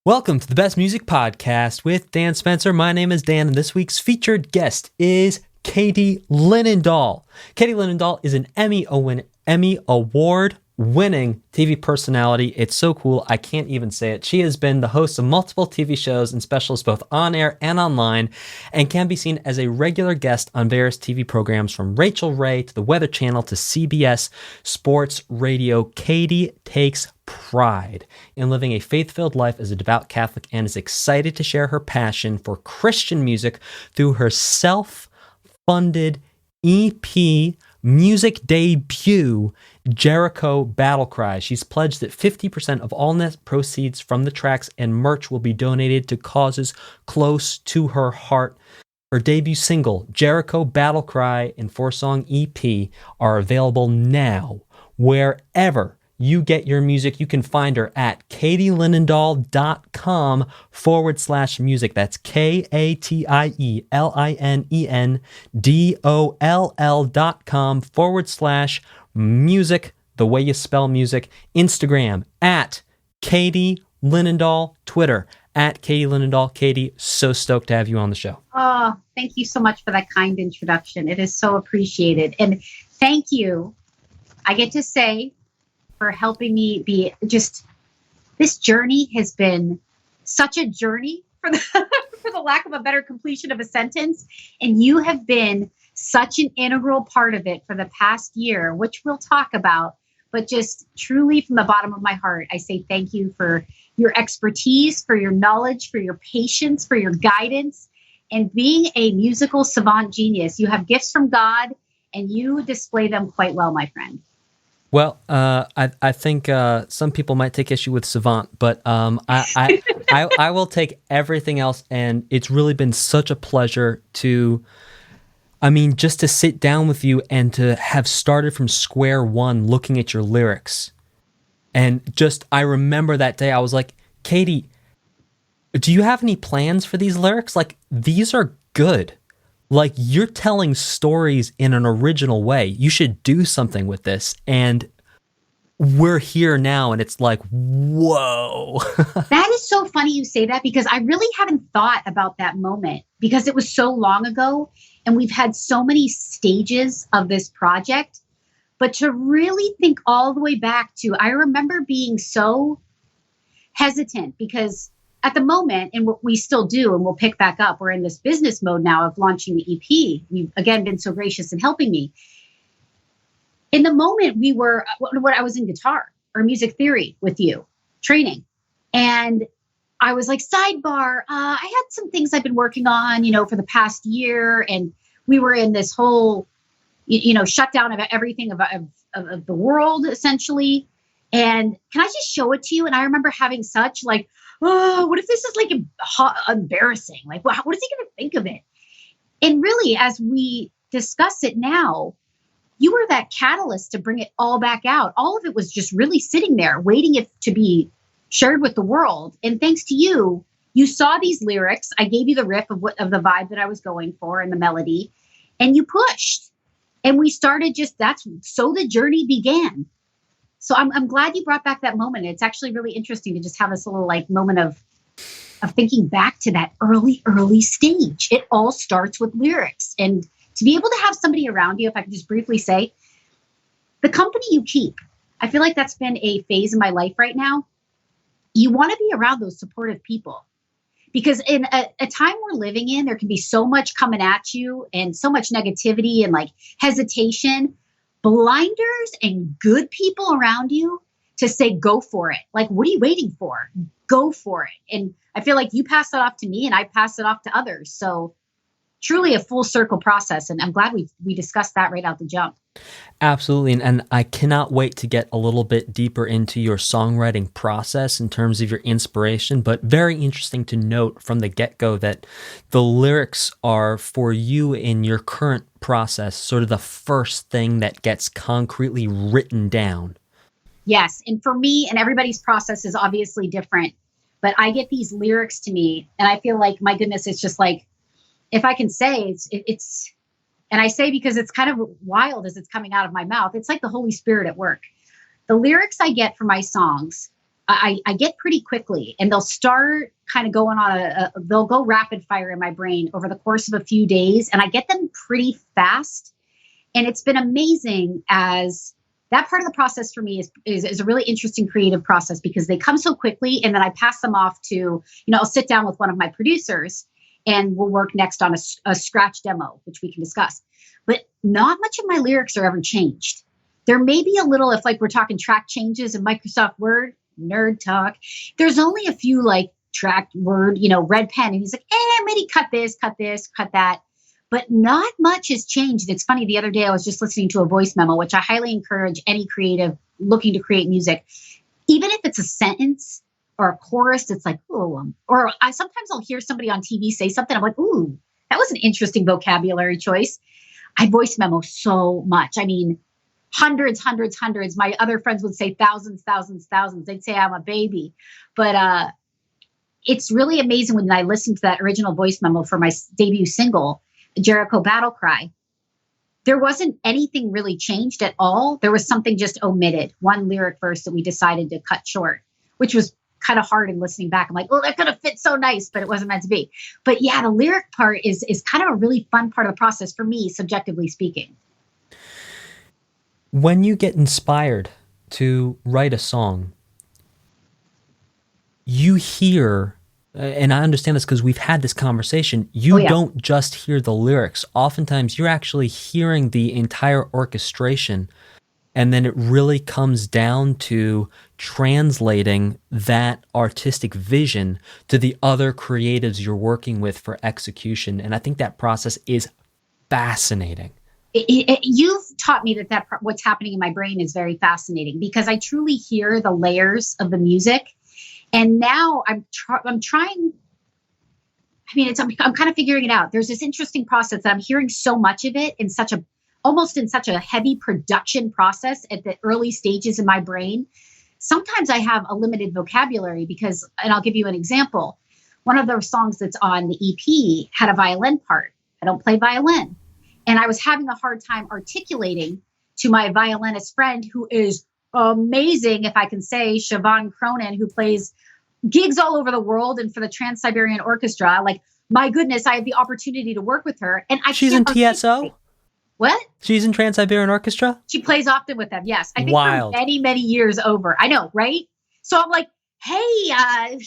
Welcome to the Best Music Podcast with Dan Spencer. My name is Dan, and this week's featured guest is Katie Linendoll. Katie Linendoll is an Emmy Award-winning TV personality. It's so cool, I can't even say it. She has been the host of multiple TV shows and specials both on air and online, and can be seen as a regular guest on various TV programs from Rachael Ray to the Weather Channel to CBS Sports Radio. Katie takes pride in living a faith-filled life as a devout Catholic and is excited to share her passion for Christian music through her self-funded EP music debut, Jericho Battle Cry. She's pledged that 50% of all net proceeds from the tracks and merch will be donated to causes close to her heart. Her debut single, Jericho Battle Cry, and 4-song EP are available now wherever you get your music. You can find her at katielinendoll.com/music. That's KATIELINENDOLL.com/music, the way you spell music. Instagram at Katie Linendoll. Twitter at Katie Linendoll. Katie, so stoked to have you on the show. Oh, thank you so much for that kind introduction. It is so appreciated. And thank you, I get to say, for helping me be just, this journey has been such a journey for the, for the lack of a better completion of a sentence. And you have been such an integral part of it for the past year, which we'll talk about. But just truly from the bottom of my heart, I say thank you for your expertise, for your knowledge, for your patience, for your guidance, and being a musical savant genius. You have gifts from God, and you display them quite well, my friend. Well, I think some people might take issue with savant, but I will take everything else, and it's really been such a pleasure to, just to sit down with you and to have started from square one looking at your lyrics. And I remember that day, I was like, Katie, do you have any plans for these lyrics? Like, these are good. Like, you're telling stories in an original way. You should do something with this. And we're here now, and it's like, whoa. That is so funny you say that, because I really haven't thought about that moment, because it was so long ago, and we've had so many stages of this project. But to really think all the way back to, I remember being so hesitant, because at the moment, and what we still do, and we'll pick back up, we're in this business mode now of launching the EP. You've, again, been so gracious in helping me. In the moment, I was in guitar or music theory with you, training. And I was like, sidebar, I had some things I've been working on, for the past year. And we were in this whole, shutdown of everything of the world, essentially. And can I just show it to you? And I remember having such like, oh, what if this is like embarrassing? Like, what is he going to think of it? And really, as we discuss it now, you were that catalyst to bring it all back out. All of it was just really sitting there, waiting it to be shared with the world. And thanks to you, you saw these lyrics. I gave you the riff of the vibe that I was going for and the melody, and you pushed. And we started so the journey began. So I'm glad you brought back that moment. It's actually really interesting to just have this little moment of thinking back to that early stage. It all starts with lyrics. And to be able to have somebody around you, if I could just briefly say, the company you keep, I feel like that's been a phase in my life right now. You want to be around those supportive people, because in a time we're living in, there can be so much coming at you and so much negativity and hesitation. Blinders and good people around you to say, go for it. Like, what are you waiting for? Go for it. And I feel like you pass that off to me and I pass it off to others. So truly a full circle process. And I'm glad we discussed that right out the jump. Absolutely. And I cannot wait to get a little bit deeper into your songwriting process in terms of your inspiration, but very interesting to note from the get-go that the lyrics are for you in your current process, sort of the first thing that gets concretely written down. Yes. And for me, and everybody's process is obviously different, but I get these lyrics to me and I feel like, my goodness, it's just like, if I can say it's, and I say because it's kind of wild as it's coming out of my mouth, it's like the Holy Spirit at work. The lyrics I get for my songs I get pretty quickly, and they'll start kind of going on they'll go rapid fire in my brain over the course of a few days, and I get them pretty fast. And it's been amazing, as that part of the process for me is a really interesting creative process, because they come so quickly, and then I pass them off to, I'll sit down with one of my producers and we'll work next on a scratch demo, which we can discuss. But not much of my lyrics are ever changed. There may be a little, if like we're talking track changes in Microsoft Word, nerd talk, there's only a few like track word, red pen. And he's like, maybe cut this, cut that. But not much has changed. It's funny. The other day I was just listening to a voice memo, which I highly encourage any creative looking to create music. Even if it's a sentence or a chorus, it's like, sometimes I'll hear somebody on TV say something. I'm like, ooh, that was an interesting vocabulary choice. I voice memo so much. I mean, hundreds. My other friends would say thousands. They'd say I'm a baby. But it's really amazing when I listen to that original voice memo for my debut single, Jericho Battle Cry. There wasn't anything really changed at all. There was something just omitted, one lyric verse that we decided to cut short, which was kind of hard in listening back. I'm like, oh, that could have fit so nice, but it wasn't meant to be. But yeah, the lyric part is kind of a really fun part of the process for me, subjectively speaking. When you get inspired to write a song, you hear, and I understand this because we've had this conversation, you don't just hear the lyrics. Oftentimes you're actually hearing the entire orchestration, and then it really comes down to translating that artistic vision to the other creatives you're working with for execution. And I think that process is fascinating. You've taught me that what's happening in my brain is very fascinating, because I truly hear the layers of the music. And now I'm trying. I mean, I'm kind of figuring it out. There's this interesting process that I'm hearing so much of it in almost in such a heavy production process at the early stages in my brain. Sometimes I have a limited vocabulary because, and I'll give you an example. One of those songs that's on the EP had a violin part. I don't play violin. And I was having a hard time articulating to my violinist friend, who is amazing, if I can say, Siobhan Cronin, who plays gigs all over the world and for the Trans-Siberian Orchestra. Like, my goodness, I have the opportunity to work with her. And she's in TSO? What? She's in Trans-Siberian Orchestra? She plays often with them, yes. I think Wild. For many, many years over. I know, right? So I'm like, hey,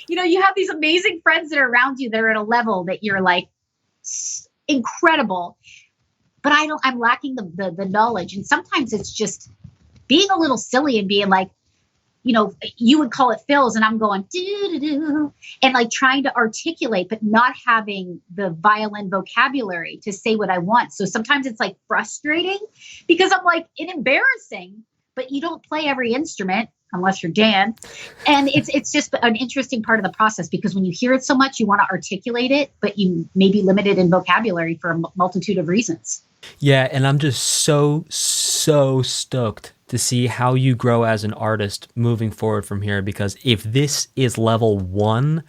you have these amazing friends that are around you that are at a level that you're like, incredible, but I'm lacking the knowledge. And sometimes it's just being a little silly and being like, you would call it fills, and I'm going do and like trying to articulate, but not having the violin vocabulary to say what I want. So sometimes it's like frustrating, because I'm like, it's embarrassing, but you don't play every instrument unless you're Dan. And it's just an interesting part of the process, because when you hear it so much, you want to articulate it, but you may be limited in vocabulary for a multitude of reasons. Yeah, and I'm just so stoked to see how you grow as an artist moving forward from here, because if this is level 1,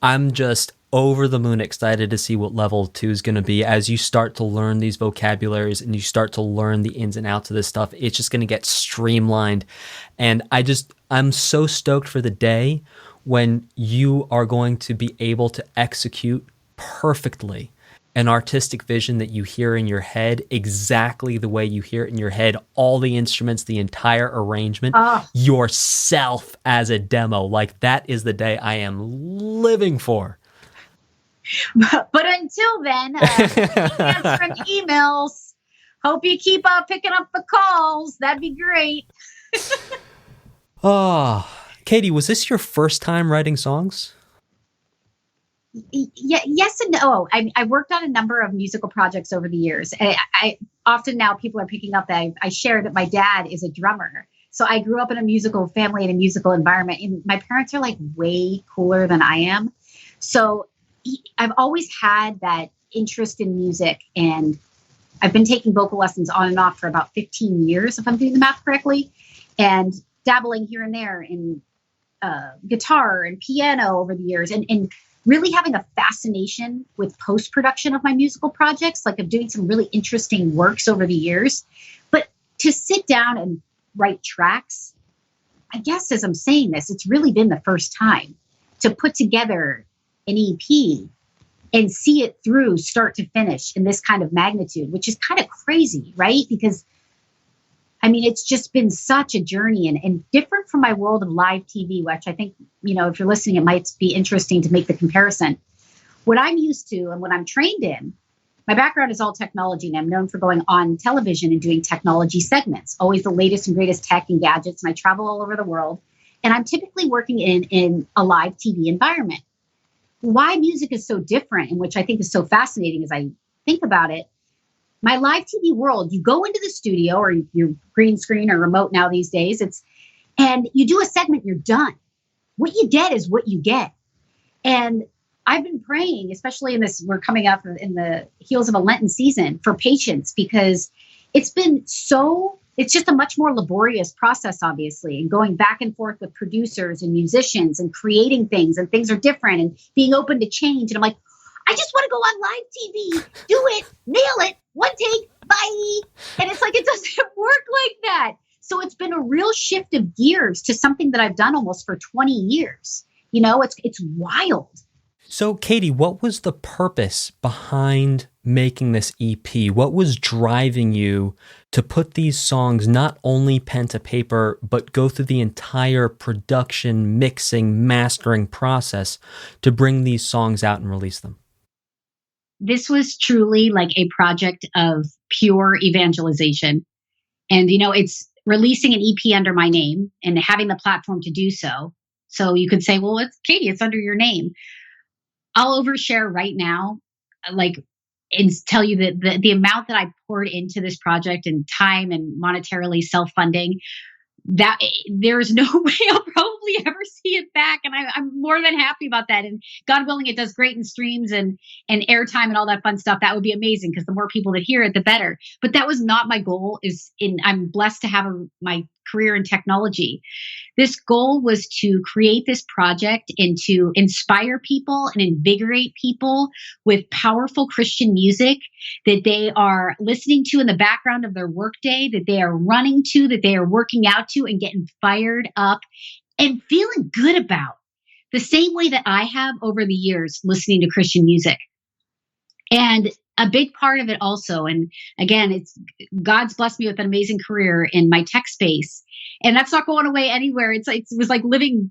I'm just over the moon excited to see what level 2 is going to be as you start to learn these vocabularies and you start to learn the ins and outs of this stuff. It's just going to get streamlined. And I'm so stoked for the day when you are going to be able to execute perfectly an artistic vision that you hear in your head exactly the way you hear it in your head, all the instruments, the entire arrangement, yourself as a demo. Like, that is the day I am living for. But until then, answering emails. Hope you keep picking up the calls. That'd be great. Katie, was this your first time writing songs? Yeah, yes and no. I worked on a number of musical projects over the years. I often now people are picking up that I share that my dad is a drummer. So I grew up in a musical family and a musical environment, and my parents are like way cooler than I am. So I've always had that interest in music, and I've been taking vocal lessons on and off for about 15 years, if I'm doing the math correctly, and dabbling here and there in guitar and piano over the years, and really having a fascination with post-production of my musical projects. Like, I'm doing some really interesting works over the years. But to sit down and write tracks, I guess as I'm saying this, it's really been the first time to put together an EP and see it through start to finish in this kind of magnitude, which is kind of crazy, right? Because I mean, it's just been such a journey and different from my world of live TV, which I think, if you're listening, it might be interesting to make the comparison. What I'm used to and what I'm trained in, my background is all technology, and I'm known for going on television and doing technology segments, always the latest and greatest tech and gadgets. And I travel all over the world, and I'm typically working in a live TV environment. Why music is so different, and which I think is so fascinating as I think about it. My live TV world, you go into the studio or your green screen or remote now these days, and you do a segment, you're done. What you get is what you get. And I've been praying, especially in this, we're coming up in the heels of a Lenten season, for patience, because it's just a much more laborious process, obviously, and going back and forth with producers and musicians and creating things, and things are different and being open to change. And I'm like, I just want to go on live TV, do it, nail it, one take, bye. And it's like, it doesn't work like that. So it's been a real shift of gears to something that I've done almost for 20 years. It's wild. So, Katie, what was the purpose behind making this EP? What was driving you to put these songs not only pen to paper, but go through the entire production, mixing, mastering process to bring these songs out and release them? This was truly like a project of pure evangelization. And, it's releasing an EP under my name and having the platform to do so. So you could say, well, it's Katie, it's under your name. I'll overshare right now, and tell you that the amount that I poured into this project and time and monetarily self-funding, that there's no way I'll probably ever see it back. And I'm more than happy about that. And God willing, it does great in streams and airtime and all that fun stuff. That would be amazing, because the more people that hear it, the better. But that was not my goal. I'm blessed to have my career in technology. This goal was to create this project and to inspire people and invigorate people with powerful Christian music that they are listening to in the background of their workday, that they are running to, that they are working out to, and getting fired up and feeling good about, the same way that I have over the years listening to Christian music. And a big part of it also, and again, God's blessed me with an amazing career in my tech space. And that's not going away anywhere. It was like working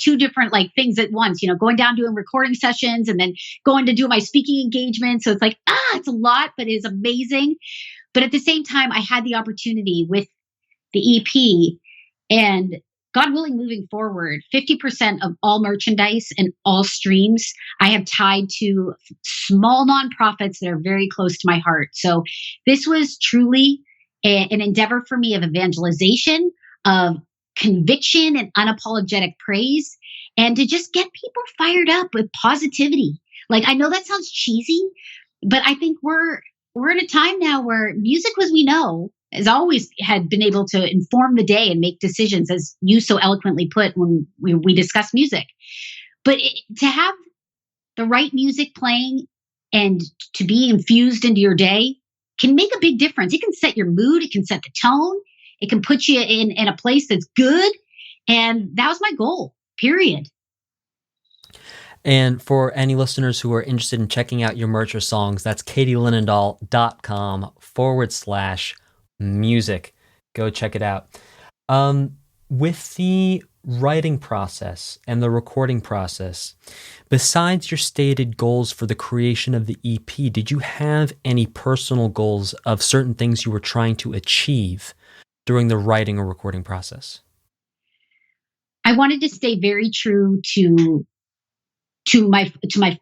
two different things at once, going down doing recording sessions and then going to do my speaking engagements. So it's like, it's a lot, but it's amazing. But at the same time, I had the opportunity with the EP, and God willing, moving forward, 50% of all merchandise and all streams I have tied to small nonprofits that are very close to my heart. So this was truly an endeavor for me of evangelization, of conviction and unapologetic praise, and to just get people fired up with positivity. I know that sounds cheesy, but I think we're in a time now where music, as we know, has always had been able to inform the day and make decisions, as you so eloquently put when we discuss music. But to have the right music playing and to be infused into your day can make a big difference. It can set your mood. It can set the tone. It can put you in a place that's good. And that was my goal, period. And for any listeners who are interested in checking out your merch or songs, that's katielinendoll.com/music. Go check it out. With the writing process and the recording process, besides your stated goals for the creation of the EP, did you have any personal goals of certain things you were trying to achieve during the writing or recording process? I wanted to stay very true to my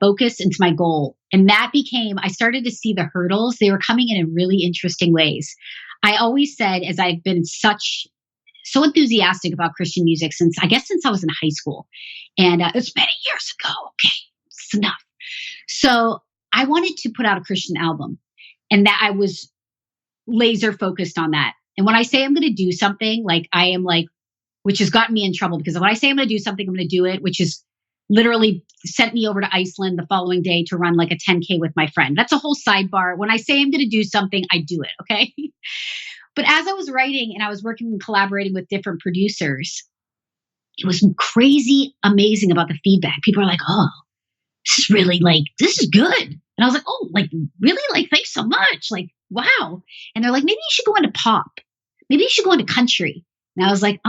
focus and to my goal. And that became, I started to see the hurdles. They were coming in really interesting ways. I always said, as I've been so enthusiastic about Christian music since I was in high school. And it's many years ago. Okay, it's enough. So I wanted to put out a Christian album, and that I was laser focused on that. And when I say I'm going to do something, which has gotten me in trouble, because when I say I'm going to do something, I'm going to do it, which is literally sent me over to Iceland the following day to run like a 10K with my friend. That's a whole sidebar. When I say I'm going to do something, I do it. Okay. But as I was writing and I was working and collaborating with different producers, it was crazy amazing about the feedback. People are like, oh, this is really like, this is good. And I was like, oh, like, really? Like, thanks so much. Like, wow. And they're like, maybe you should go into pop. Maybe you should go into country. And I was like,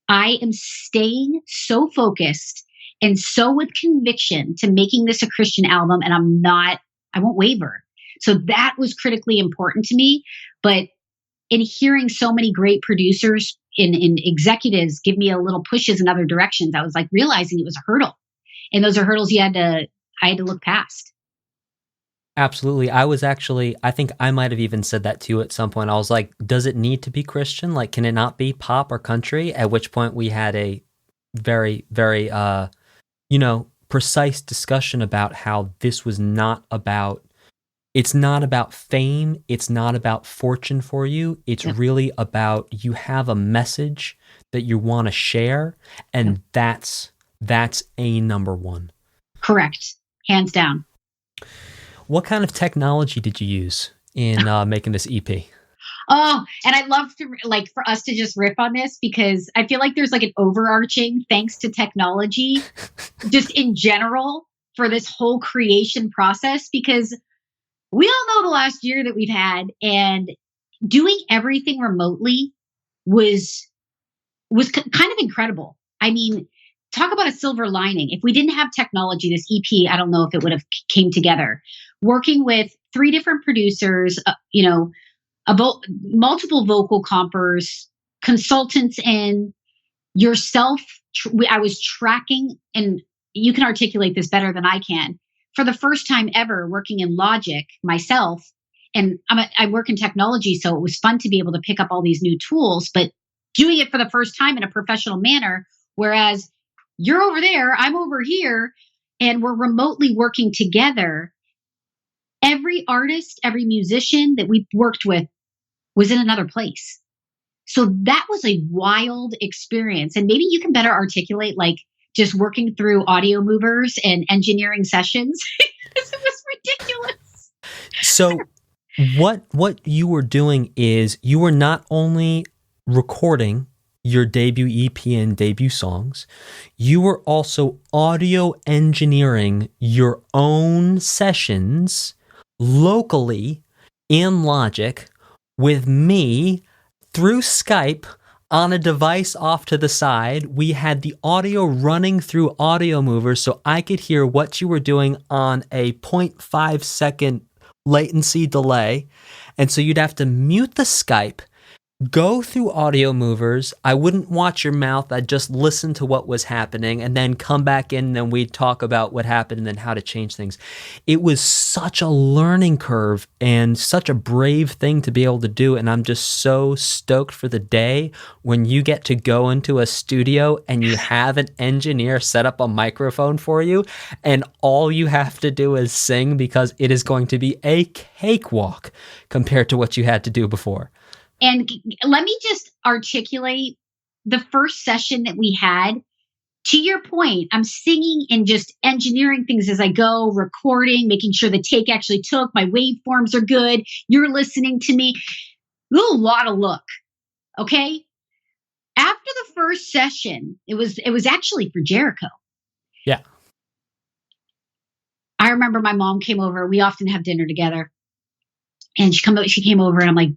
I am staying so focused and so with conviction to making this a Christian album. And I won't waver. So that was critically important to me. But in hearing so many great producers and executives give me a little pushes in other directions, I was like realizing it was a hurdle. And those are hurdles I had to look past. Absolutely. I think I might have even said that to you at some point. I was like, does it need to be Christian? Like, can it not be pop or country? At which point we had a very, very, precise discussion about how this was it's not about fame. It's not about fortune for you. It's really about you have a message that you want to share. And that's a number one. Correct. Hands down. What kind of technology did you use in making this EP? Oh, and I'd love to for us to just riff on this because I feel like there's like an overarching thanks to technology just in general for this whole creation process, because we all know the last year that we've had, and doing everything remotely was kind of incredible. I mean, talk about a silver lining. If we didn't have technology, this EP, I don't know if it would have came together. Working with 3 different producers, multiple vocal compers, consultants, and yourself. I was tracking, and you can articulate this better than I can. For the first time ever, working in Logic myself, and I work in technology, so it was fun to be able to pick up all these new tools, but doing it for the first time in a professional manner, whereas you're over there, I'm over here, and we're remotely working together. Every artist, every musician that we worked with was in another place. So that was a wild experience. And maybe you can better articulate just working through audio movers and engineering sessions. It was ridiculous. So what you were doing is you were not only recording your debut EP and debut songs, you were also audio engineering your own sessions locally in Logic with me through Skype on a device off to the side. We had the audio running through audio movers so I could hear what you were doing on a 0.5 second latency delay. And so you'd have to mute the Skype, go through audio movers. I wouldn't watch your mouth. I'd just listen to what was happening and then come back in, and then we'd talk about what happened and then how to change things. It was such a learning curve and such a brave thing to be able to do. And I'm just so stoked for the day when you get to go into a studio and you have an engineer set up a microphone for you and all you have to do is sing, because it is going to be a cakewalk compared to what you had to do before. And let me just articulate the first session that we had. To your point, I'm singing and just engineering things as I go, recording, making sure the take actually took, my waveforms are good, you're listening to me. A lot of look, okay? After the first session, it was actually for Jericho. Yeah. I remember my mom came over. We often have dinner together. And she came over and I'm like,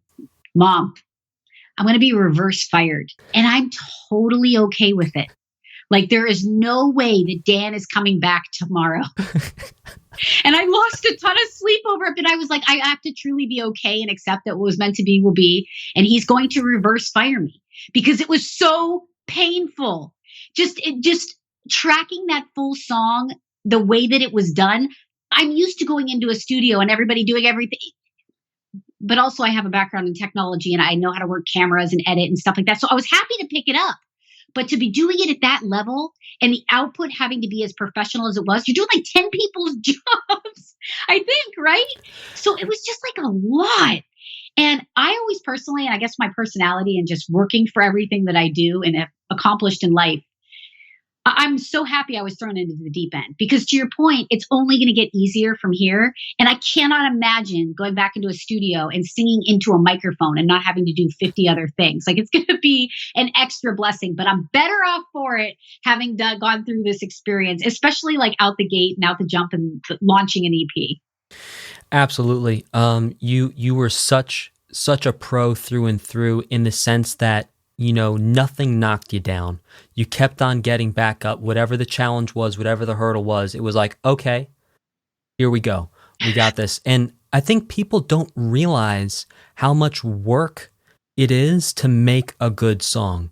Mom, I'm going to be reverse fired. And I'm totally okay with it. Like, there is no way that Dan is coming back tomorrow. And I lost a ton of sleep over it. But I was like, I have to truly be okay and accept that what was meant to be will be. And he's going to reverse fire me because it was so painful. Just tracking that full song, the way that it was done. I'm used to going into a studio and everybody doing everything. But also I have a background in technology and I know how to work cameras and edit and stuff like that. So I was happy to pick it up. But to be doing it at that level and the output having to be as professional as it was, you're doing like 10 people's jobs, I think, right? So it was just like a lot. And I always personally, and I guess my personality and just working for everything that I do and have accomplished in life, I'm so happy I was thrown into the deep end because to your point, it's only going to get easier from here. And I cannot imagine going back into a studio and singing into a microphone and not having to do 50 other things. Like it's going to be an extra blessing, but I'm better off for it having gone through this experience, especially like out the gate and out the jump and launching an EP. Absolutely. You were such a pro through and through in the sense that, nothing knocked you down. You kept on getting back up, whatever the challenge was, whatever the hurdle was. It was like, okay, here we go. We got this. And I think people don't realize how much work it is to make a good song.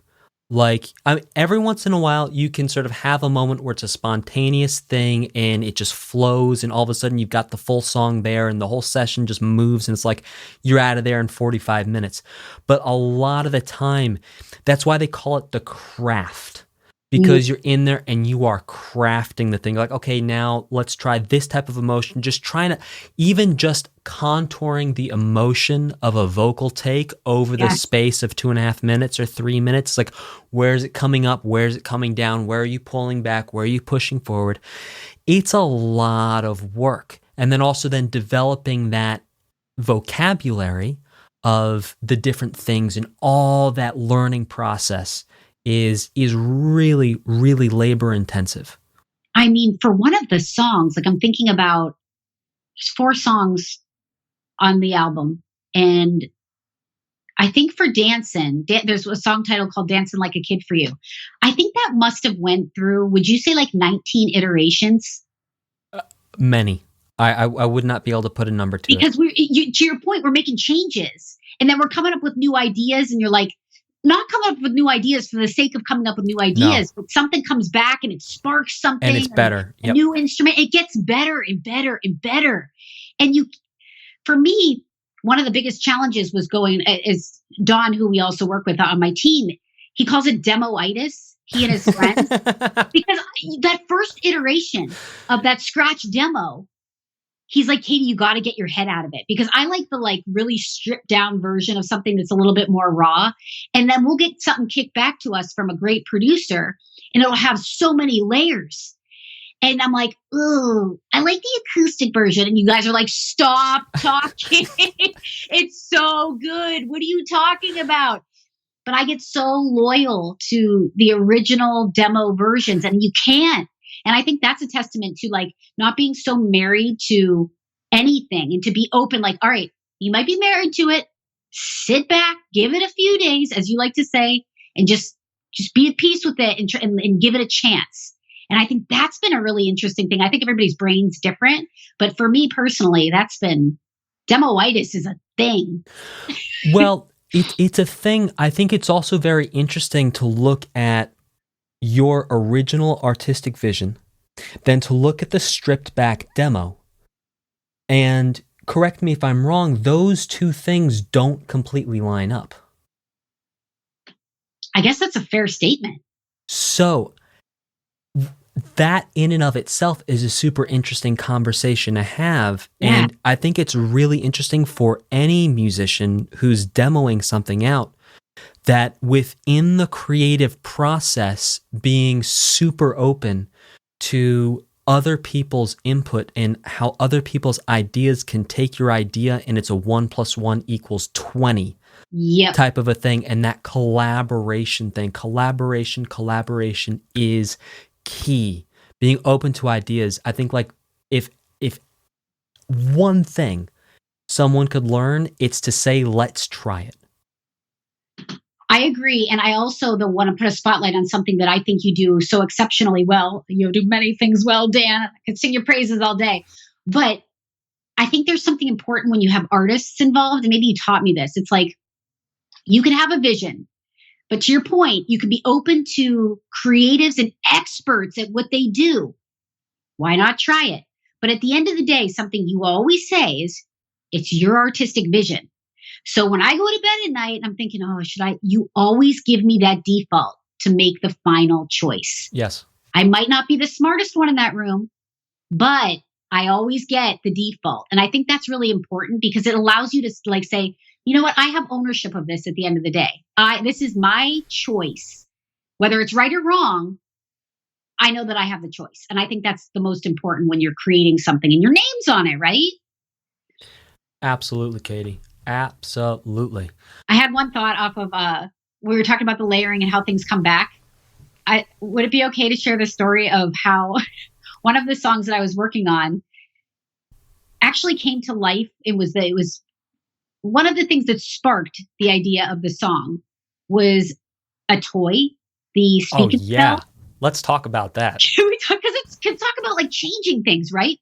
Like, every once in a while, you can sort of have a moment where it's a spontaneous thing and it just flows, and all of a sudden you've got the full song there and the whole session just moves, and it's like you're out of there in 45 minutes. But a lot of the time, that's why they call it the craft. Because you're in there and you are crafting the thing. Like, okay, now let's try this type of emotion. Just trying to, even just contouring the emotion of a vocal take over the space of 2.5 minutes or 3 minutes. Like, where is it coming up? Where is it coming down? Where are you pulling back? Where are you pushing forward? It's a lot of work. And then also then developing that vocabulary of the different things and all that learning process is really, really labor intensive. I mean, for one of the songs, like I'm thinking about, there's 4 songs on the album, and I think for Dancin', there's a song title called Dancin' Like a Kid for You. I think that must have went through, would you say like 19 iterations? Many. I would not be able to put a number to it. Because to your point, we're making changes, and then we're coming up with new ideas, and you're like, not coming up with new ideas for the sake of coming up with new ideas, but something comes back and it sparks something. And it's better. A new instrument. It gets better and better and better. And for me, one of the biggest challenges was is Don, who we also work with on my team. He calls it Demoitice, he and his friends, because that first iteration of that scratch demo, he's like, Katie, you got to get your head out of it, because I like the really stripped down version of something that's a little bit more raw. And then we'll get something kicked back to us from a great producer and it'll have so many layers. And I'm like, ooh, I like the acoustic version. And you guys are like, stop talking. It's so good. What are you talking about? But I get so loyal to the original demo versions, and you can't. And I think that's a testament to not being so married to anything, and to be open. Like, all right, you might be married to it. Sit back, give it a few days, as you like to say, and just be at peace with it and give it a chance. And I think that's been a really interesting thing. I think everybody's brain's different, but for me personally, that's been, demoitice is a thing. Well, it's a thing. I think it's also very interesting to look at your original artistic vision, then to look at the stripped back demo. And correct me if I'm wrong, those two things don't completely line up. I guess that's a fair statement. So that in and of itself is a super interesting conversation to have. Yeah. And I think it's really interesting for any musician who's demoing something out, that within the creative process, being super open to other people's input and how other people's ideas can take your idea and it's a 1 + 1 = 20 type of a thing. And that collaboration thing, collaboration is key. Being open to ideas. I think if one thing someone could learn, it's to say, let's try it. I agree. And I also want to put a spotlight on something that I think you do so exceptionally well. You do many things well, Dan. I could sing your praises all day. But I think there's something important when you have artists involved. And maybe you taught me this. It's like, you can have a vision, but to your point, you can be open to creatives and experts at what they do. Why not try it? But at the end of the day, something you always say is, it's your artistic vision. So when I go to bed at night, I'm thinking, oh, you always give me that default to make the final choice. Yes. I might not be the smartest one in that room, but I always get the default. And I think that's really important, because it allows you to say, you know what? I have ownership of this at the end of the day. This is my choice. Whether it's right or wrong, I know that I have the choice. And I think that's the most important when you're creating something and your name's on it, right? Absolutely, Katie. Absolutely. I had one thought off of, we were talking about the layering and how things come back. Would it be okay to share the story of how one of the songs that I was working on actually came to life? It was one of the things that sparked the idea of the song was a toy, the speak and spell. Let's talk about that. Can we talk? Because it's can talk about like changing things, right?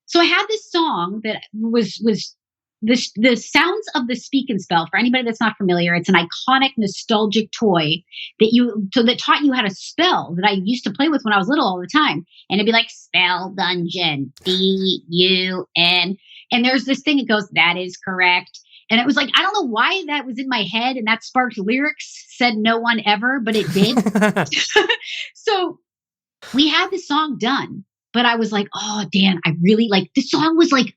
So I had this song that was the sounds of the speak and spell. For anybody that's not familiar, it's an iconic, nostalgic toy that taught you how to spell that I used to play with when I was little all the time. And it'd be like spell dungeon, DUN. And there's this thing that goes, that is correct. And it was like, I don't know why that was in my head and that sparked lyrics, said no one ever, but it did. So we had the song done, but I was like, oh, Dan, I really like the song was like,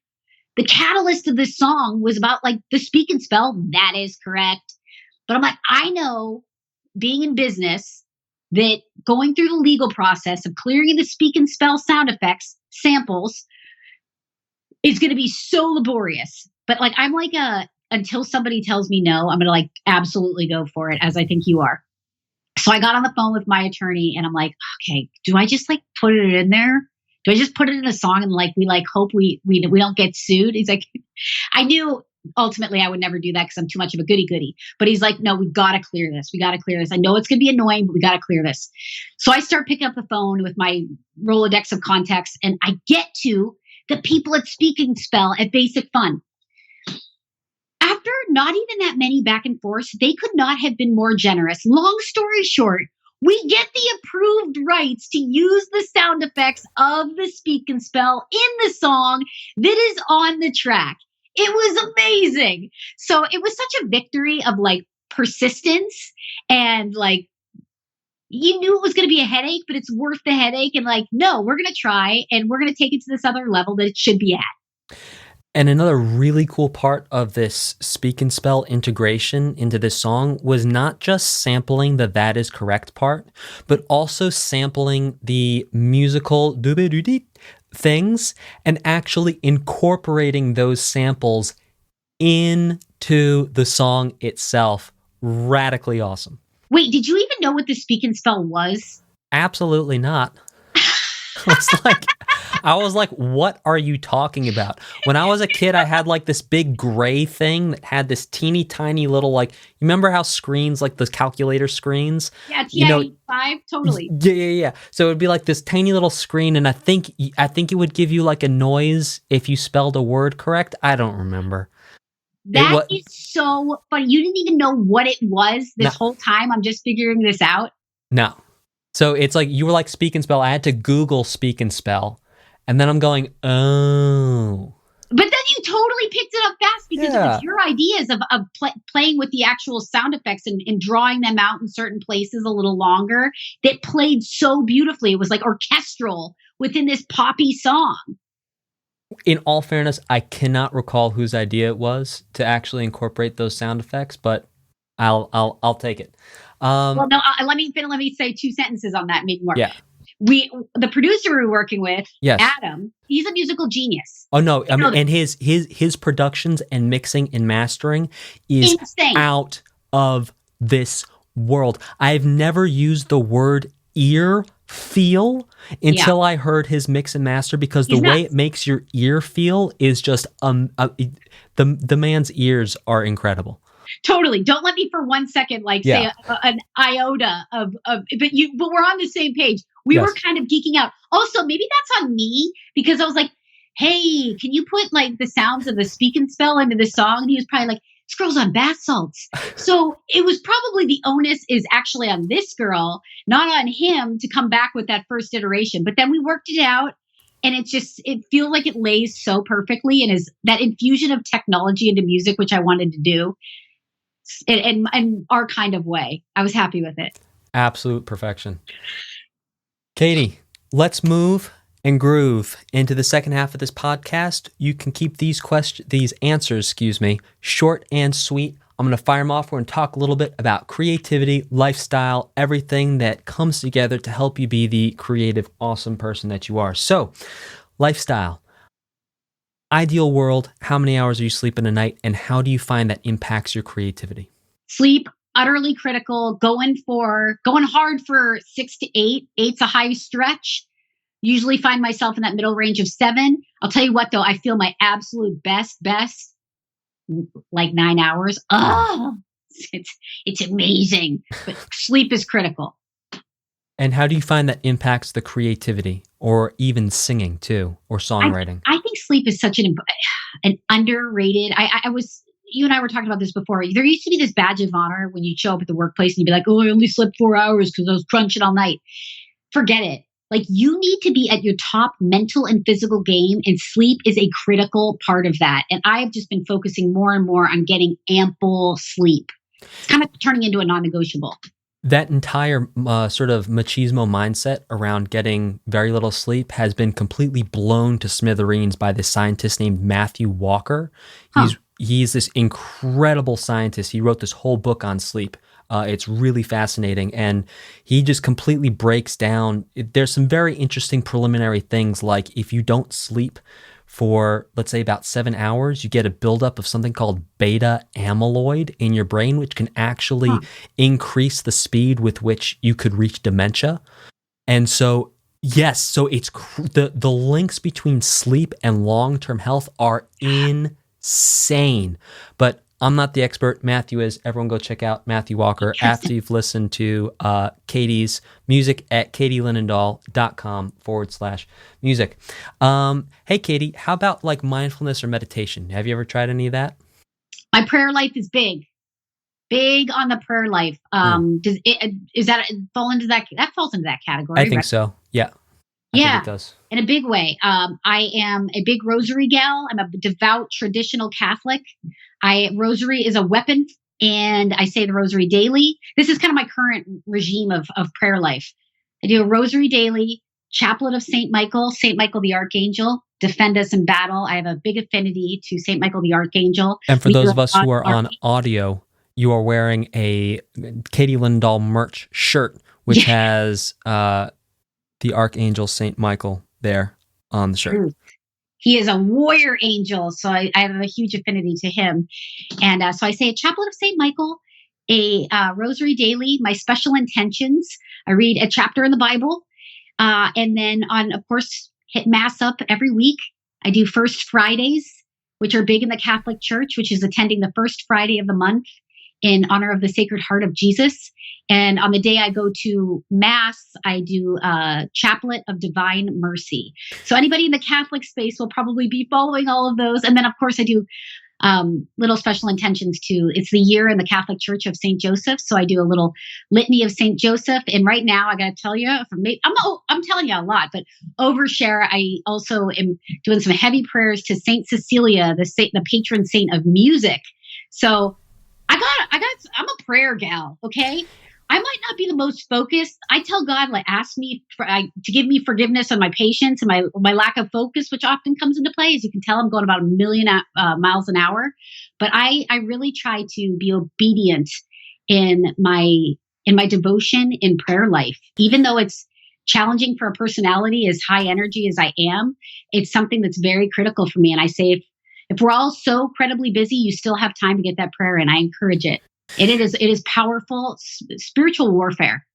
the catalyst of this song was about like the speak and spell. That is correct. But I'm like, I know being in business that going through the legal process of clearing the speak and spell sound effects samples is going to be so laborious. But like, I'm like until somebody tells me no, I'm going to like absolutely go for it, as I think you are. So I got on the phone with my attorney and I'm like, okay, do I just like put it in there? Do I just put it in a song and like we like hope we don't get sued? He's like, I knew ultimately I would never do that because I'm too much of a goody. But he's like, no, we got to clear this. We got to clear this. I know it's going to be annoying, but we got to clear this. So I start picking up the phone with my Rolodex of contacts and I get to the people at Speak and Spell at Basic Fun. After not even that many back and forth, they could not have been more generous. Long story short, we get the approved rights to use the sound effects of the speak and spell in the song that is on the track. It was amazing. So it was such a victory of like persistence and like, you knew it was going to be a headache, but it's worth the headache. And like, no, we're going to try and we're going to take it to this other level that it should be at. And another really cool part of this speak and spell integration into this song was not just sampling the that is correct part, but also sampling the musical doobie-doo-dee things and actually incorporating those samples into the song itself. Radically awesome. Wait, did you even know what the speak and spell was? Absolutely not. I was like, what are you talking about? When I was a kid, I had like this big gray thing that had this teeny tiny little, like, you remember how screens, like those calculator screens? Yeah, TI-5, totally. Yeah. So it would be like this tiny little screen, and I think it would give you like a noise if you spelled a word correct. I don't remember. That is so funny. You didn't even know what it was this whole time. I'm just figuring this out. No. So it's like, you were like speak and spell. I had to Google speak and spell. And then I'm going, oh. But then you totally picked it up fast because it was your ideas of playing with the actual sound effects and drawing them out in certain places a little longer that played so beautifully. It was like orchestral within this poppy song. In all fairness, I cannot recall whose idea it was to actually incorporate those sound effects, but I'll take it. Well, no, let me say two sentences on that, maybe more. Yeah. The producer we were working with, yes. Adam, he's a musical genius. Oh no, I mean, and his productions and mixing and mastering is insane. Out of this world. I've never used the word ear feel until I heard his mix and master, because the way it makes your ear feel is just the man's ears are incredible. Totally. Don't let me for 1 second say an iota of but we're on the same page. We were kind of geeking out. Also, maybe that's on me because I was like, hey, can you put like the sounds of the speak and spell into the song? And he was probably like, this girl's on bath salts. So it was probably the onus is actually on this girl, not on him to come back with that first iteration. But then we worked it out. And it feels like it lays so perfectly and is that infusion of technology into music, which I wanted to do. In our kind of way. I was happy with it. Absolute perfection. Katie, let's move and groove into the second half of this podcast. You can keep these answers, short and sweet. I'm going to fire them off. We're going to talk a little bit about creativity, lifestyle, everything that comes together to help you be the creative, awesome person that you are. So, lifestyle. Ideal world, how many hours are you sleeping a night, and how do you find that impacts your creativity? Sleep, utterly critical. Going hard for 6 to 8. 8's a high stretch. Usually find myself in that middle range of 7. I'll tell you what, though, I feel my absolute best, like 9 hours. Oh, it's amazing. But sleep is critical. And how do you find that impacts the creativity, or even singing too, or songwriting? I think sleep is such an underrated. You and I were talking about this before. There used to be this badge of honor when you show up at the workplace and you'd be like, "Oh, I only slept 4 hours because I was crunching all night." Forget it. Like, you need to be at your top mental and physical game, and sleep is a critical part of that. And I have just been focusing more and more on getting ample sleep. It's kind of turning into a non-negotiable. That entire sort of machismo mindset around getting very little sleep has been completely blown to smithereens by this scientist named Matthew Walker. He's this incredible scientist. He wrote this whole book on sleep. It's really fascinating, and he just completely breaks down. There's some very interesting preliminary things, like if you don't sleep for, let's say, about 7 hours, you get a buildup of something called beta amyloid in your brain, which can actually increase the speed with which you could reach dementia. And so, yes, so it's the links between sleep and long-term health are insane. But I'm not the expert. Matthew is. Everyone go check out Matthew Walker after you've listened to Katie's music at katielinendoll.com/music. Hey, Katie, how about like mindfulness or meditation? Have you ever tried any of that? My prayer life is big on the prayer life. Does that fall into that? That falls into that category. I think so. Yeah. I think it does. In a big way. I am a big rosary gal. I'm a devout traditional Catholic. Rosary is a weapon, and I say the rosary daily. This is kind of my current regime of prayer life. I do a rosary daily, chaplet of St. Michael the Archangel, defend us in battle. I have a big affinity to St. Michael the Archangel. And for those of us who are on audio, you are wearing a Katie Linendoll merch shirt, which has the Archangel St. Michael there on the shirt. He is a warrior angel, so I have a huge affinity to him. And so I say a chaplet of St. Michael, a rosary daily, my special intentions. I read a chapter in the Bible, and then of course, hit Mass up every week. I do First Fridays, which are big in the Catholic Church, which is attending the first Friday of the month in honor of the Sacred Heart of Jesus. And on the day I go to Mass, I do a Chaplet of Divine Mercy. So anybody in the Catholic space will probably be following all of those. And then, of course, I do little special intentions too. It's the year in the Catholic Church of St. Joseph. So I do a little litany of St. Joseph. And right now, I got to tell you, I'm telling you a lot, but overshare, I also am doing some heavy prayers to St. Cecilia, the patron saint of music. So I'm a prayer gal, okay? I might not be the most focused. I tell God, like, ask me to give me forgiveness on my patience and my lack of focus, which often comes into play. As you can tell, I'm going about 1 million miles an hour. But I really try to be obedient in my devotion in prayer life, even though it's challenging for a personality as high energy as I am. It's something that's very critical for me. And I say, if we're all so incredibly busy, you still have time to get that prayer in. I encourage it. It is powerful spiritual warfare.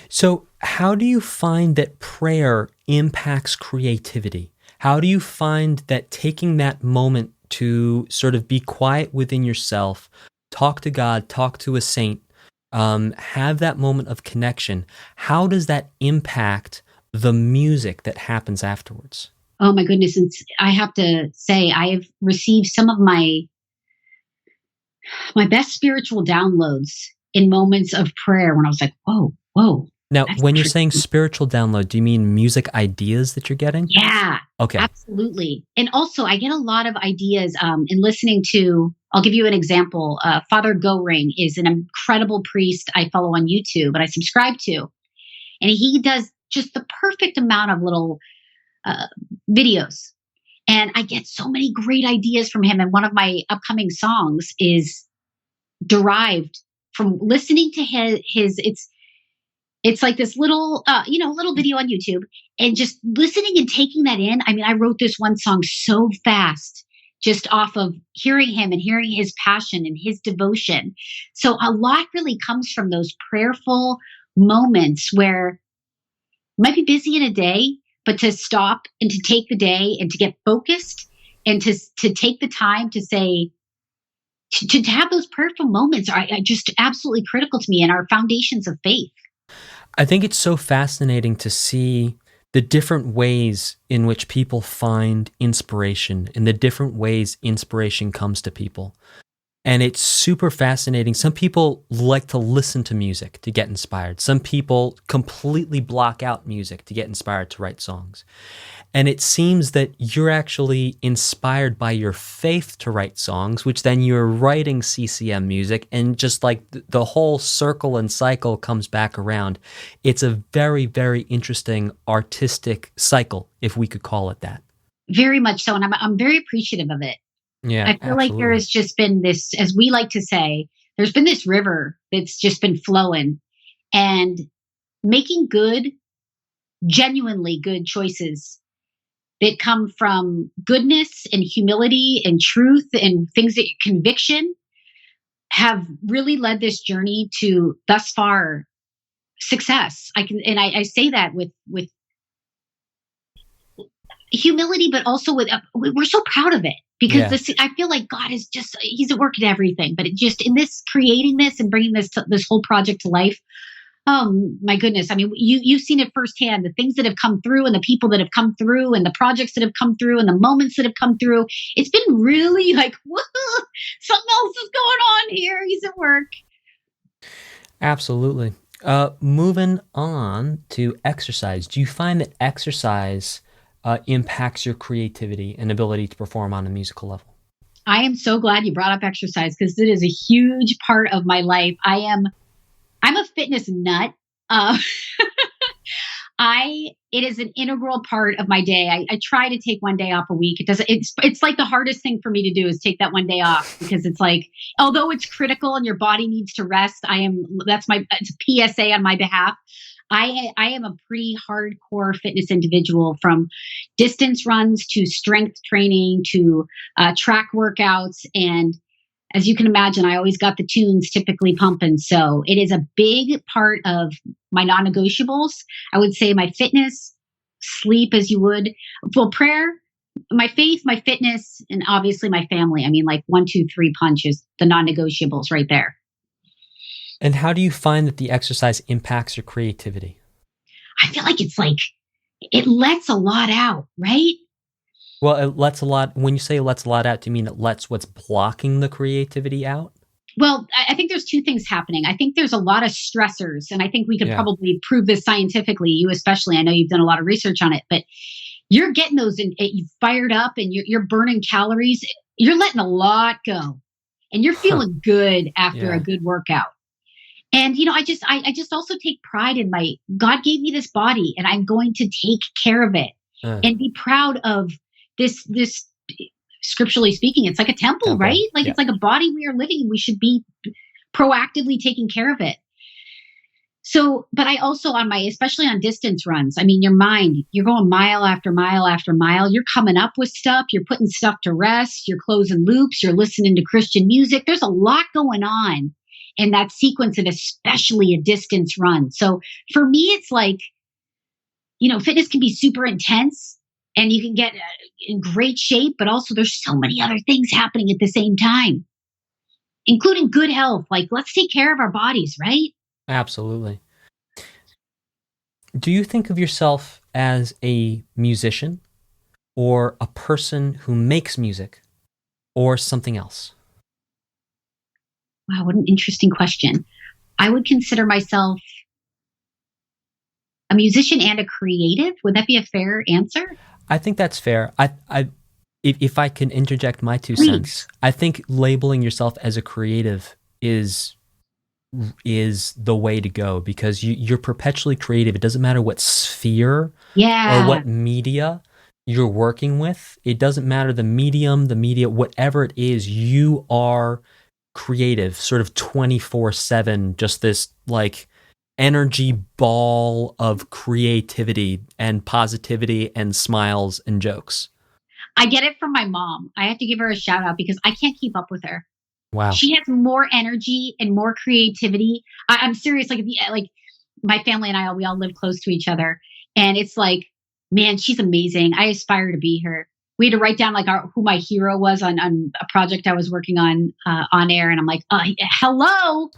So how do you find that prayer impacts creativity? How do you find that taking that moment to sort of be quiet within yourself, talk to God, talk to a saint, have that moment of connection, how does that impact the music that happens afterwards? Oh my goodness. And I have to say, I have received some of my best spiritual downloads in moments of prayer when I was like, whoa. Now, when you're saying spiritual download, do you mean music ideas that you're getting? Yeah. Okay. Absolutely. And also I get a lot of ideas in listening to, I'll give you an example. Father Goring is an incredible priest I follow on YouTube and I subscribe to. And he does just the perfect amount of little videos. And I get so many great ideas from him. And one of my upcoming songs is derived from listening to his it's like this little little video on YouTube, and just listening and taking that in. I mean, I wrote this one song so fast just off of hearing him and hearing his passion and his devotion. So a lot really comes from those prayerful moments where you might be busy in a day, but to stop and to take the day and to get focused and to take the time to say, to have those prayerful moments are just absolutely critical to me and our foundations of faith. I think it's so fascinating to see the different ways in which people find inspiration and the different ways inspiration comes to people. And it's super fascinating. Some people like to listen to music to get inspired. Some people completely block out music to get inspired to write songs. And it seems that you're actually inspired by your faith to write songs, which then you're writing CCM music, and just like the whole circle and cycle comes back around. It's a very, very interesting artistic cycle, if we could call it that. Very much so. And I'm very appreciative of it. Yeah, I feel like there has just been this, as we like to say, there's been this river that's just been flowing, and making genuinely good choices that come from goodness and humility and truth and things that conviction have really led this journey to thus far success. I say that with humility, but also with we're so proud of it, because I feel like God is just, he's at work at everything, but it just, in this, creating this and bringing this whole project to life. Oh my goodness. I mean, you've seen it firsthand, the things that have come through and the people that have come through and the projects that have come through and the moments that have come through. It's been really like, whoa, something else is going on here. He's at work. Absolutely. Moving on to exercise. Do you find that exercise impacts your creativity and ability to perform on a musical level? I am so glad you brought up exercise, because it is a huge part of my life. I'm a fitness nut. It is an integral part of my day. I try to take one day off a week. It's like the hardest thing for me to do is take that one day off, because it's like, although it's critical and your body needs to rest, it's a PSA on my behalf. I am a pretty hardcore fitness individual, from distance runs to strength training to track workouts. And as you can imagine, I always got the tunes typically pumping. So it is a big part of my non-negotiables. I would say my fitness, sleep, as you would, well, prayer, my faith, my fitness, and obviously my family. I mean, like 1, 2, 3 punches, the non-negotiables right there. And how do you find that the exercise impacts your creativity? I feel like it lets a lot out, right? Well, it lets a lot. When you say it lets a lot out, do you mean it lets what's blocking the creativity out? Well, I think there's two things happening. I think there's a lot of stressors, and I think we could probably prove this scientifically, you especially. I know you've done a lot of research on it, but you're getting those fired up, and you're burning calories. You're letting a lot go, and you're feeling good after a good workout. And, I just also take pride in God gave me this body, and I'm going to take care of it and be proud of this, scripturally speaking. It's like a temple, right? Like it's like a body we are living, and we should be proactively taking care of it. So, but I also, especially on distance runs, I mean, your mind, you're going mile after mile after mile. You're coming up with stuff. You're putting stuff to rest. You're closing loops. You're listening to Christian music. There's a lot going on in that sequence of especially a distance run. So for me, it's like, fitness can be super intense and you can get in great shape, but also there's so many other things happening at the same time, including good health. Like, let's take care of our bodies, right? Absolutely. Do you think of yourself as a musician, or a person who makes music, or something else? Wow, what an interesting question. I would consider myself a musician and a creative. Would that be a fair answer? I think that's fair. If I can interject my 2 Please. cents, I think labeling yourself as a creative is the way to go, because you're perpetually creative. It doesn't matter what sphere or what media you're working with. It doesn't matter the medium, the media, whatever it is, you are creative, sort of 24/7, just this like energy ball of creativity and positivity and smiles and jokes? I get it from my mom. I have to give her a shout out because I can't keep up with her. Wow. She has more energy and more creativity. I'm serious. Like, like my family and we all live close to each other, and it's like, man, she's amazing. I aspire to be her. We had to write down like who my hero was on a project I was working on air, and I'm like, hello,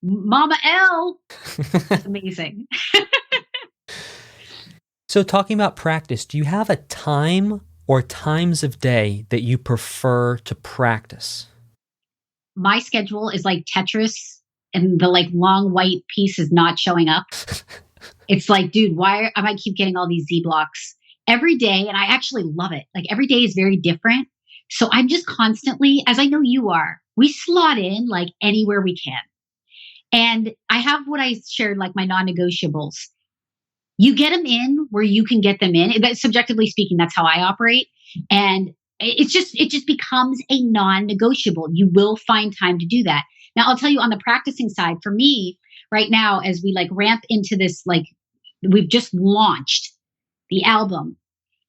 Mama L. It's amazing. So talking about practice, do you have a time or times of day that you prefer to practice? My schedule is like Tetris, and the like long white piece is not showing up. It's like, dude, why am I keep getting all these Z blocks every day? And I actually love it. Like every day is very different. So I'm just constantly, as I know you are, we slot in like anywhere we can. And I have what I shared, like my non-negotiables. You get them in where you can get them in. That, subjectively speaking, that's how I operate. And it just becomes a non-negotiable. You will find time to do that. Now, I'll tell you on the practicing side, for me right now, as we like ramp into this, like we've just launched the album,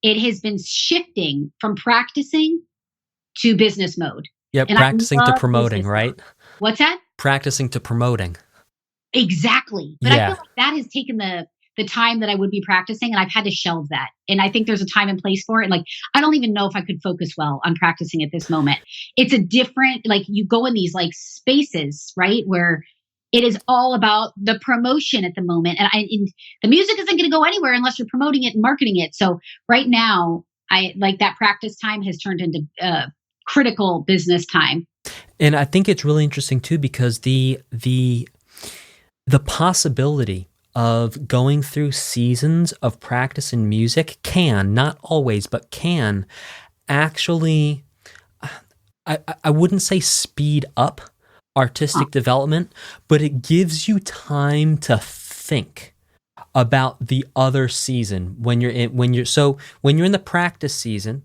it has been shifting from practicing to business mode. Yeah, and practicing to promoting, right? Mode. What's that? Practicing to promoting. Exactly. But Yeah. I feel like that has taken the time that I would be practicing, and I've had to shelve that. And I think there's a time and place for it. Like, I don't even know if I could focus well on practicing at this moment. It's a different, like you go in these like spaces, right? Where it is all about the promotion at the moment. And the music isn't going to go anywhere unless you're promoting it and marketing it. So right now, I like that practice time has turned into critical business time. And I think it's really interesting too, because the possibility of going through seasons of practice in music can, not always, but can actually, I wouldn't say speed up artistic development, but it gives you time to think about the other season when you're in the practice season.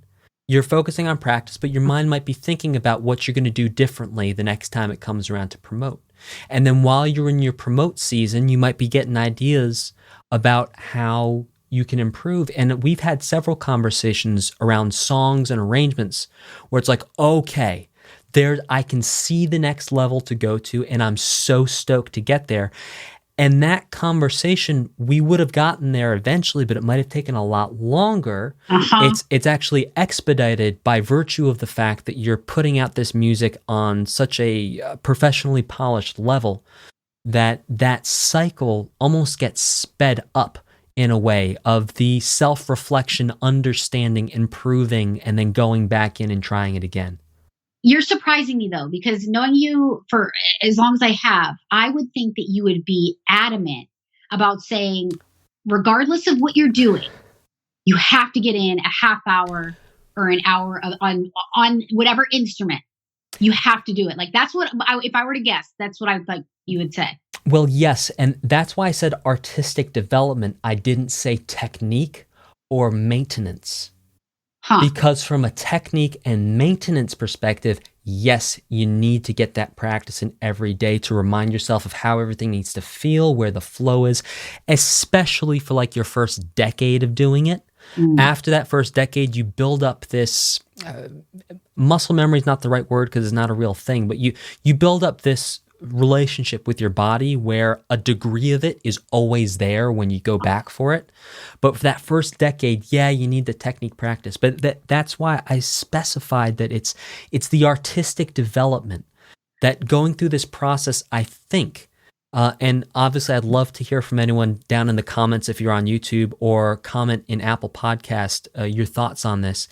You're focusing on practice, but your mind might be thinking about what you're going to do differently the next time it comes around to promote. And then while you're in your promote season, you might be getting ideas about how you can improve. And we've had several conversations around songs and arrangements where it's like, okay, I can see the next level to go to, and I'm so stoked to get there. And that conversation, we would have gotten there eventually, but it might have taken a lot longer. It's actually expedited by virtue of the fact that you're putting out this music on such a professionally polished level that cycle almost gets sped up in a way of the self-reflection, understanding, improving, and then going back in and trying it again. You're surprising me though, because knowing you for as long as I have, I would think that you would be adamant about saying, regardless of what you're doing, you have to get in a half hour or an hour on whatever instrument. You have to do it. Like that's what, if I were to guess, that's what I would like you would say. Well, yes, and that's why I said artistic development. I didn't say technique or maintenance. Because from a technique and maintenance perspective, yes, you need to get that practice in every day to remind yourself of how everything needs to feel, where the flow is, especially for like your first decade of doing it. After that first decade, you build up this muscle memory is not the right word because it's not a real thing, but you build up this relationship with your body where a degree of it is always there when you go back for it. But for that first decade, yeah, you need the technique practice. But that's why I specified that it's the artistic development that going through this process, I think, and obviously I'd love to hear from anyone down in the comments if you're on YouTube or comment in Apple Podcast, your thoughts on this,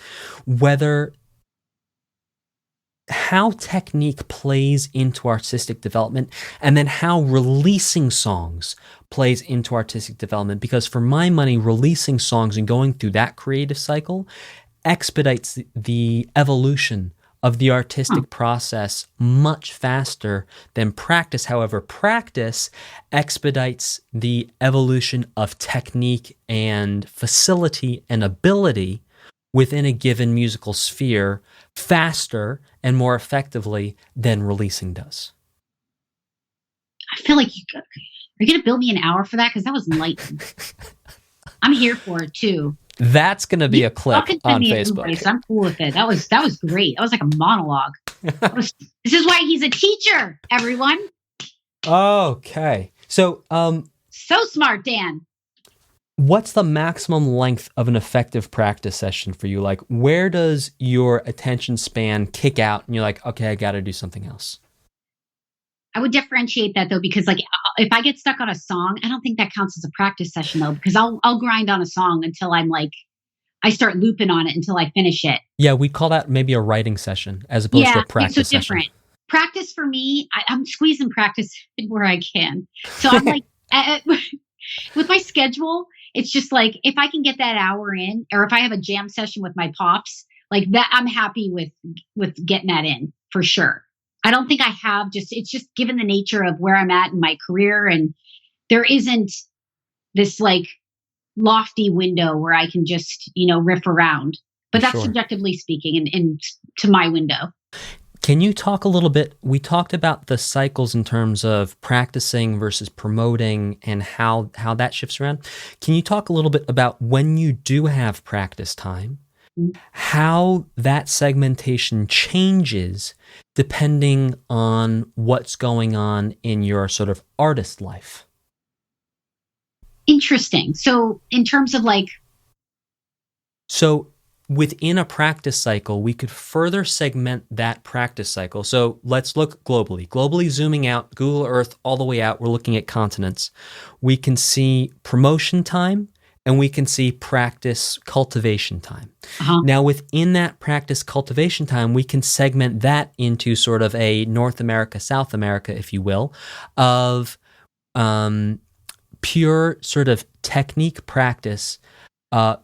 how technique plays into artistic development, and then how releasing songs plays into artistic development. Because for my money, releasing songs and going through that creative cycle expedites the evolution of the artistic process much faster than practice. However, practice expedites the evolution of technique and facility and ability, within a given musical sphere faster and more effectively than releasing does. I feel like you're going to bill me an hour for that? Because that was enlightening. I'm here for it too. That's going to be a clip on Facebook. I'm cool with it. That was great. That was like a monologue. This is why he's a teacher, everyone. Okay. So smart, Dan. What's the maximum length of an effective practice session for you? Like, where does your attention span kick out and you're like, okay, I got to do something else? I would differentiate that though, because like if I get stuck on a song, I don't think that counts as a practice session though, because I'll grind on a song until I'm like, I start looping on it until I finish it. Yeah, we'd call that maybe a writing session as opposed to a practice session. Different. Practice for me, I'm squeezing practice where I can. So I'm like, with my schedule, it's just like, if I can get that hour in, or if I have a jam session with my pops, like that, I'm happy with getting that in for sure. I don't think I have it's just given the nature of where I'm at in my career, and there isn't this like lofty window where I can just, riff around, but that's subjectively speaking and to my window. Can you talk a little bit? We talked about the cycles in terms of practicing versus promoting and how that shifts around. Can you talk a little bit about when you do have practice time, how that segmentation changes depending on what's going on in your sort of artist life? Interesting. So in terms of within a practice cycle, we could further segment that practice cycle. So let's look globally. Globally, zooming out, Google Earth all the way out, we're looking at continents. We can see promotion time, and we can see practice cultivation time. Now, within that practice cultivation time, we can segment that into sort of a North America, South America, if you will, of pure sort of technique practice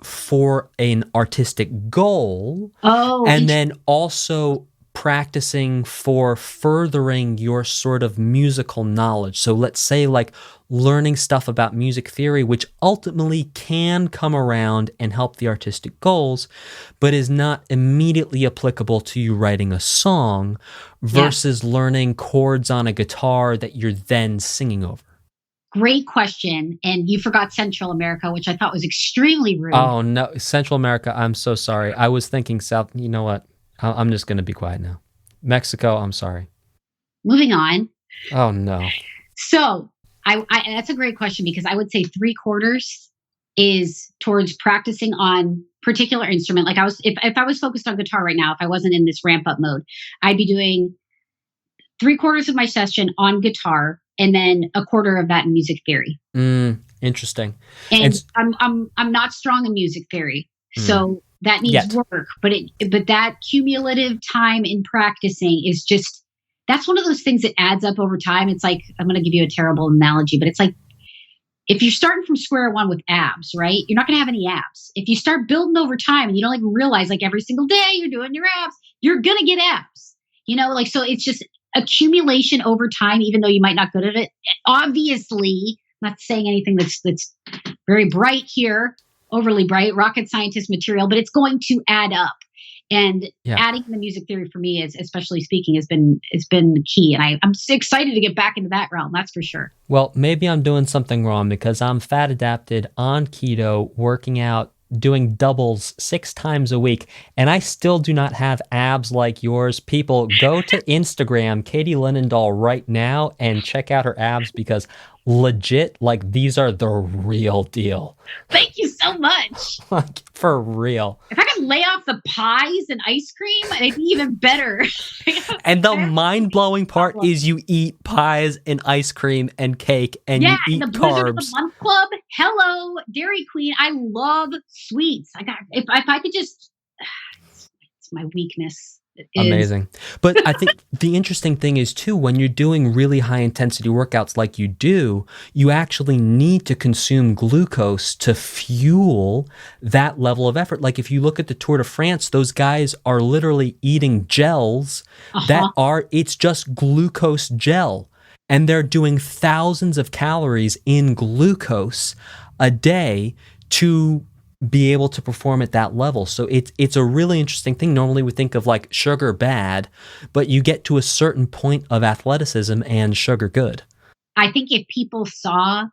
for an artistic goal, and then also practicing for furthering your sort of musical knowledge. So let's say like learning stuff about music theory, which ultimately can come around and help the artistic goals, but is not immediately applicable to you writing a song versus learning chords on a guitar that you're then singing over. Great question. And you forgot Central America, which I thought was extremely rude. Oh, no. Central America, I'm so sorry. I was thinking South. You know what? I'm just going to be quiet now. Mexico, I'm sorry. Moving on. Oh, no. So I that's a great question, because I would say 3/4 is towards practicing on particular instrument. Like if I was focused on guitar right now, if I wasn't in this ramp up mode, I'd be doing 3/4 of my session on guitar, and then 1/4 of that in music theory. Interesting. And I'm not strong in music theory, so that needs work. But that cumulative time in practicing is just, that's one of those things that adds up over time. It's like, I'm going to give you a terrible analogy, but it's like if you're starting from square one with abs, right? You're not going to have any abs. If you start building over time and you don't even realize like every single day you're doing your abs, you're going to get abs. So it's just accumulation over time, even though you might not good at it. Obviously, I'm not saying anything that's very bright here, overly bright, rocket scientist material, but it's going to add up. And adding the music theory for me, is, especially speaking, has been key. And I'm so excited to get back into that realm. That's for sure. Well, maybe I'm doing something wrong because I'm fat adapted on keto, working out, doing doubles 6 times a week, and I still do not have abs like yours. People, go to Instagram, Katie Linendoll, right now and check out her abs, because legit, like, these are the real deal. Thank you so much. Like, for real. If I could lay off the pies and ice cream, it'd be even better. And the mind-blowing part is you eat pies and ice cream and cake, and you eat and the carbs. Blizzard of the Month Club. Hello, Dairy Queen. I love sweets. If I could just, it's my weakness. Amazing. But I think the interesting thing is too, when you're doing really high intensity workouts like you do, you actually need to consume glucose to fuel that level of effort. Like if you look at the Tour de France, those guys are literally eating gels it's just glucose gel. And they're doing thousands of calories in glucose a day to be able to perform at that level. So it's a really interesting thing. Normally we think of like sugar bad, but you get to a certain point of athleticism and sugar good. I think if people saw,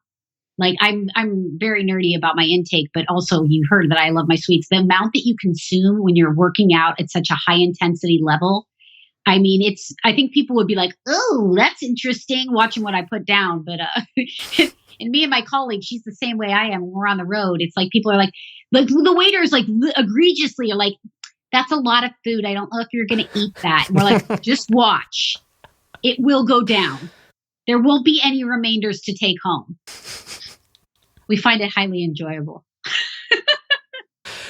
like, I'm very nerdy about my intake, but also you heard that I love my sweets. The amount that you consume when you're working out at such a high intensity level, I mean, I think people would be like, oh, that's interesting watching what I put down. But and me and my colleague, she's the same way I am when we're on the road. It's like people are like the waiters like egregiously are like, that's a lot of food. I don't know if you're going to eat that. And we're like, just watch. It will go down. There won't be any remainders to take home. We find it highly enjoyable.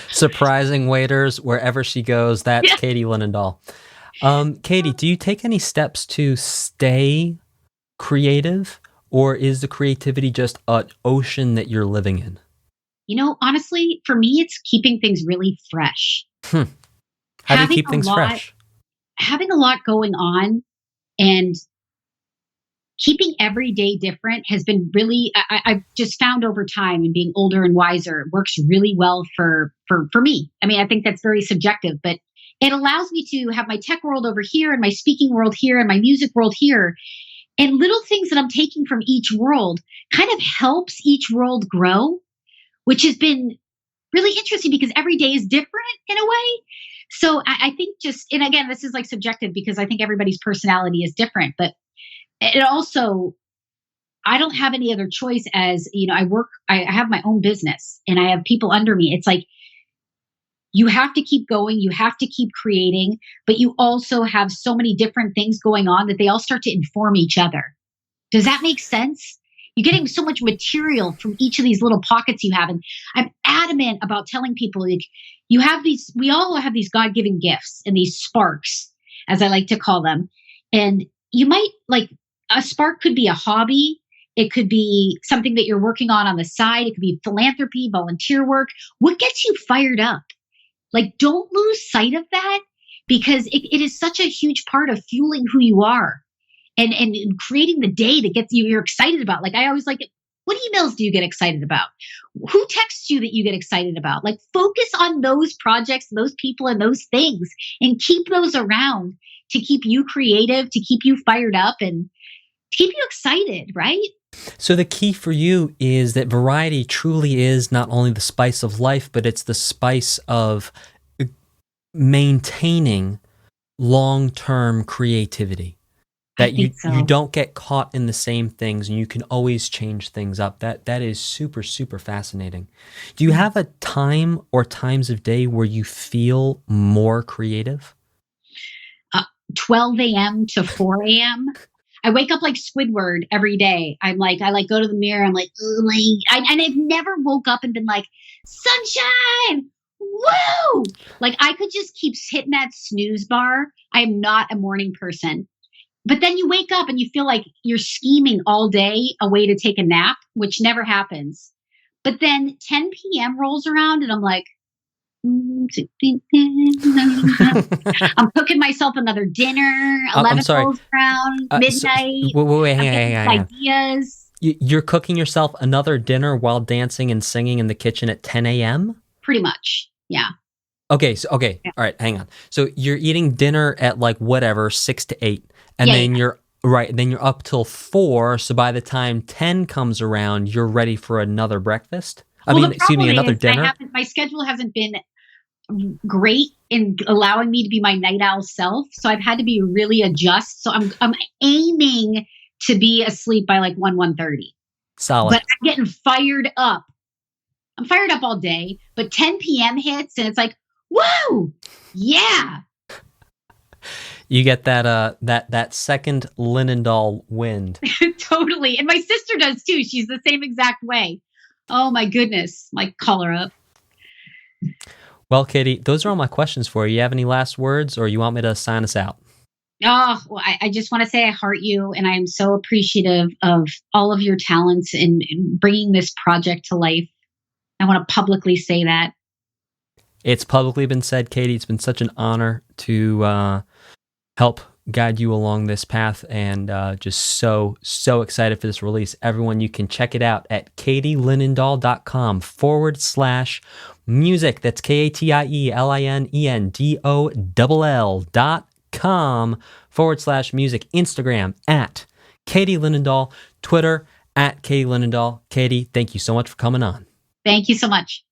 Surprising waiters wherever she goes. That's Katie Linendoll. Katie, do you take any steps to stay creative, or is the creativity just an ocean that you're living in? You know, honestly, for me, it's keeping things really fresh. How do you keep things fresh? Having a lot going on and keeping every day different has been really, I've just found over time and being older and wiser, it works really well for me. I mean, I think that's very subjective, but it allows me to have my tech world over here and my speaking world here and my music world here. And little things that I'm taking from each world kind of helps each world grow, which has been really interesting because every day is different in a way. So I think and again, this is like subjective because I think everybody's personality is different, but it also, I don't have any other choice as, you know, I have my own business and I have people under me. It's like, you have to keep going. You have to keep creating, but you also have so many different things going on that they all start to inform each other. Does that make sense? You're getting so much material from each of these little pockets you have. And I'm adamant about telling people, like, we all have these God-given gifts and these sparks, as I like to call them. And you might, like, a spark could be a hobby. It could be something that you're working on the side. It could be philanthropy, volunteer work. What gets you fired up? Like, don't lose sight of that because it is such a huge part of fueling who you are and creating the day that gets you're excited about. Like, I always like, what emails do you get excited about? Who texts you that you get excited about? Like, focus on those projects, those people, and those things, and keep those around to keep you creative, to keep you fired up, and to keep you excited, right? So the key for you is that variety truly is not only the spice of life, but it's the spice of maintaining long-term creativity. That you don't get caught in the same things and you can always change things up. That is super, super fascinating. Do you have a time or times of day where you feel more creative? 12 a.m. to 4 a.m. I wake up like Squidward every day. I go to the mirror. I'm like, and I've never woke up and been like, sunshine, woo! Like, I could just keep hitting that snooze bar. I am not a morning person. But then you wake up and you feel like you're scheming all day a way to take a nap, which never happens. But then 10 p.m. rolls around and I'm like, I'm cooking myself another dinner. 11 rolls around, midnight. Wait, hang on. Ideas. You're cooking yourself another dinner while dancing and singing in the kitchen at 10 a.m.? Pretty much, yeah. Okay, all right, hang on. So you're eating dinner at like whatever, 6 to 8, and then you're up till 4, so by the time 10 comes around, you're ready for another breakfast? Another dinner? My schedule hasn't been great in allowing me to be my night owl self, so I've had to be really adjust. So I'm aiming to be asleep by like 1:30. Solid. But I'm getting fired up. I'm fired up all day, but 10 p.m. hits and it's like, whoa, yeah. You get that second Linendoll wind. Totally. And my sister does too. She's the same exact way. Oh my goodness. Like, call her up. Well, Katie, those are all my questions for you. You have any last words or you want me to sign us out? Oh, well, I just want to say I heart you and I am so appreciative of all of your talents in bringing this project to life. I want to publicly say that. It's publicly been said, Katie. It's been such an honor to help guide you along this path, and just so excited for this release. Everyone, you can check it out at katielinendoll.com/music. That's KatieLinendoll.com/music. Instagram at Katie Linendoll, Twitter at Katie Linendoll. Katie, thank you so much for coming on. Thank you so much.